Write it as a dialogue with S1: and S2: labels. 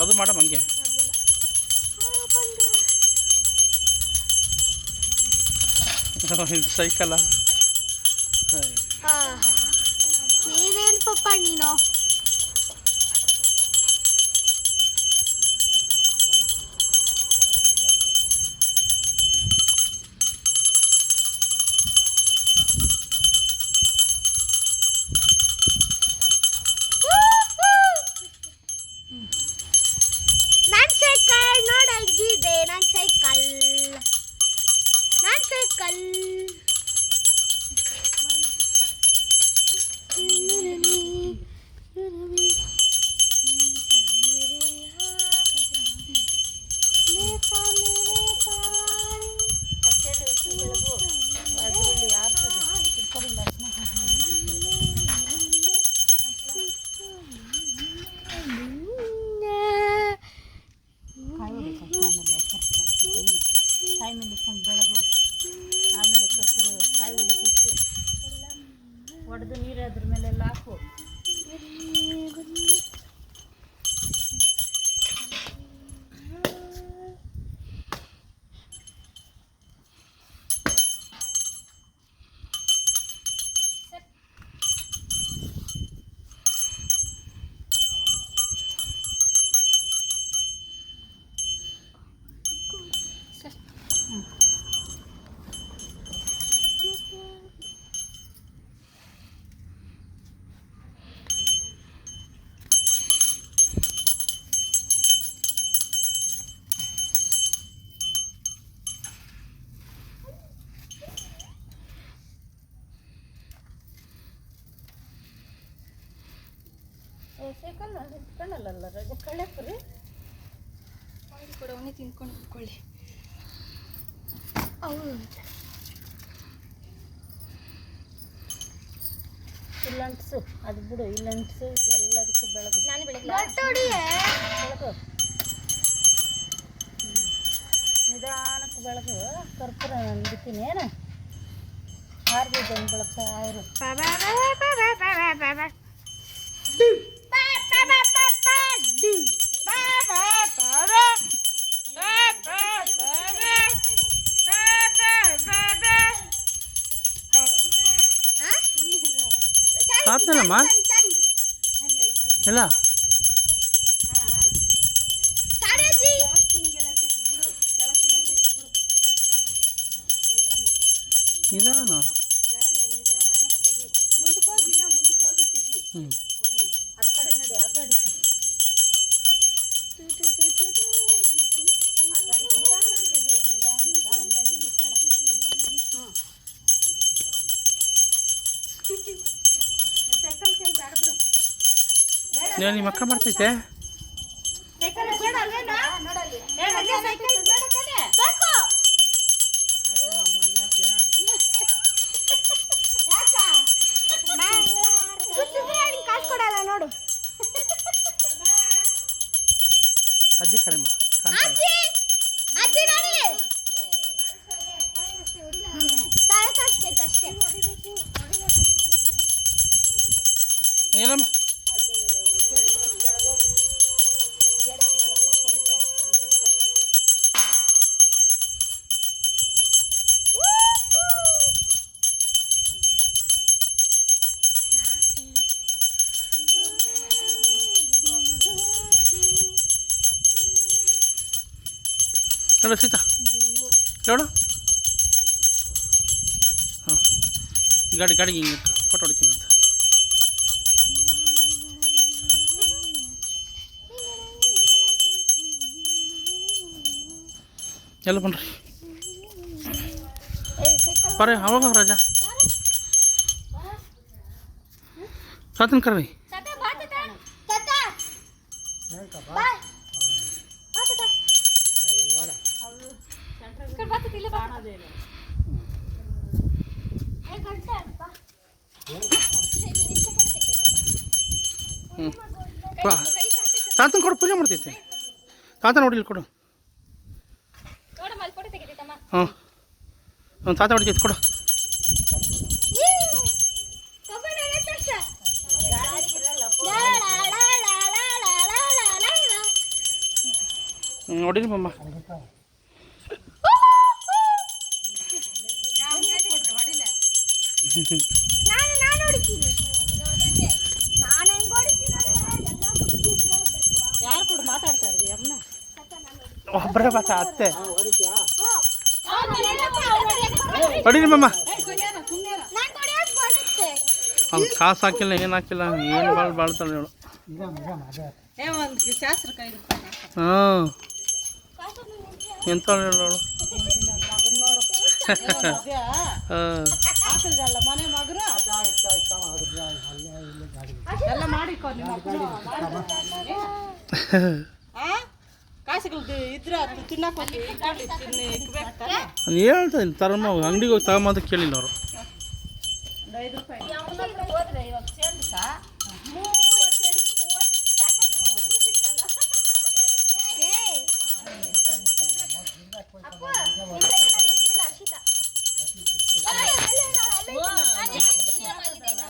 S1: ಅದು ಮಾಡಮ್ ಹಂಗೆ. ಸೈಕಲ್ಲ
S2: ನೀನೇನು ಪಪ್ಪ ನೀನು ನನ್ನ ಸೈಕಲ್ ನೋಡಲ್ಗಿದೆ ನನ್ನ ಸೈಕಲ್
S3: ಕಾಯಿ ಮೇಲೆ ಇಟ್ಕೊಂಡು ಬೆಳಗು, ಆಮೇಲೆ ಕಸರು ಕಾಯಿ ಹೊಡಿಬೇಕು, ಒಡೆದು ನೀರು ಅದ್ರ ಮೇಲೆಲ್ಲ ಹಾಕು. ಸೈಕಲ್ ಇಟ್ಕೊಂಡಲ್ಲ ರಜೆ ಕಳ್ಯಾಕ್ರಿ
S2: ಕೂಡ ಅವನೇ ತಿನ್ಕೊಂಡು ಕುತ್ಕೊಳ್ಳಿ. ಹೌದು
S3: ಇಲ್ಲಂಟ್ಸು ಅದು ಬಿಡು, ಇಲ್ಲಂಟ್ಸು ಎಲ್ಲದಕ್ಕೂ ಬೆಳಗು.
S2: ನಾನು
S3: ಬೆಳಗು ನಿಧಾನಕ್ಕೆ ಬೆಳಗು. ಕರ್ಪೂರ ಅಂದಿದ್ದೀನಿ ಏನು ಹಾರ್ಬಿದ್ದಂಗೆ ಬೆಳಗ್ತಾ ಅವರು.
S1: ಆತ್ನಲ್ಲಮ್ಮ ಎಲ್ಲ ನಿಧಾನ. ಹ್ಞೂ ನಿಮ್ಮ ಅಕ್ಕ ಮಾಡ್ತೈತೆ.
S2: ಕಾಸು ಕೊಡಲ್ಲ ನೋಡು.
S1: ಅಜ್ಜಿ ಕರೆಮ್ಮ ಏನಮ್ಮ ನೋಡು ಸೀತಾ ನೋಡು. ಹಾಂ ಗಾಡಿಗೆ ಹಿಂಗೆ ಫೋಟೋ ಹೊಡಿತೀನಿ ಅಂತ. ಎಲ್ಲ ಬನ್ರಿ ಬರ್ರಿ ಅವಾಗ ರಾಜ ಸಾತನ್ ಕರ್ರಿ. ಹ್ಞೂ ತಾತನ ಕೊಡು, ಪೂಜೆ ಮಾಡ್ತೈತೆ. ತಾತ ನೋಡಿಲ್ಲ ಕೊಡು. ಹಾಂ ತಾತ ಹೊಡಿತೈತೆ ಕೊಡು. ಹೊಡೀರಿ ಮಮ್ಮ.
S2: ನಾನು ಹೊಡಿತೀನಿ. ನಾನು ಹೆಂಗ್ ಹೊಡಿತೀನಿ
S3: ಯಾರು ಕೂಡ ಮಾತಾಡ್ತಾ ಇರ್ರಿ ಅಮ್ಮನ
S1: ಒಬ್ಬರೇ ಬಾತ ಅತ್ತೆ. ಹೊಡೀರಿ ಮಮ್ಮ.
S2: ನಾನು ಹೊಡಿಯೋದು ಬರುತ್ತೆ.
S1: ಅವ್ನು ಕಾಸು ಹಾಕಿಲ್ಲ, ಏನು ಹಾಕಿಲ್ಲ, ಏನು ಬಾಳ್ತಾಳೆ ಹೇಳು.
S3: ಒಂದು ಶಾಸ್ತ್ರ ಕೈ
S1: ಹಾಂ ಎಂತ ಹೇಳು
S3: ನೋಡು
S1: ಹಾಂ.
S3: ಹಾಕಿದ್ರಲ್ಲ ಮನೆ ಮಗರು ಎಲ್ಲ ಮಾಡಿಕೊ ನಿಮ್ಮ ಕಾಸುಗಳು ಇದ್ರೆ ಅದು ತಿನ್ನಕ್ಕೆ ತಿನ್ನಿ ಇಕ್ಬೇಕಾರೆ
S1: ನಾನು ಹೇಳ್ತೀನಿ ತರಮ್ಮ, ಅಂಗಡಿಗೆ ಹೋಗಿ ತಗೊಂಬಂತ ಕೇಳಿಲ್ಲ ಅವರು.
S3: ಒಂದು 5 ರೂಪಾಯಿ ಹೋದ್ರೆ ಇವಾಗ ಸೇರ್ಕ
S2: ಅಪ್ಪ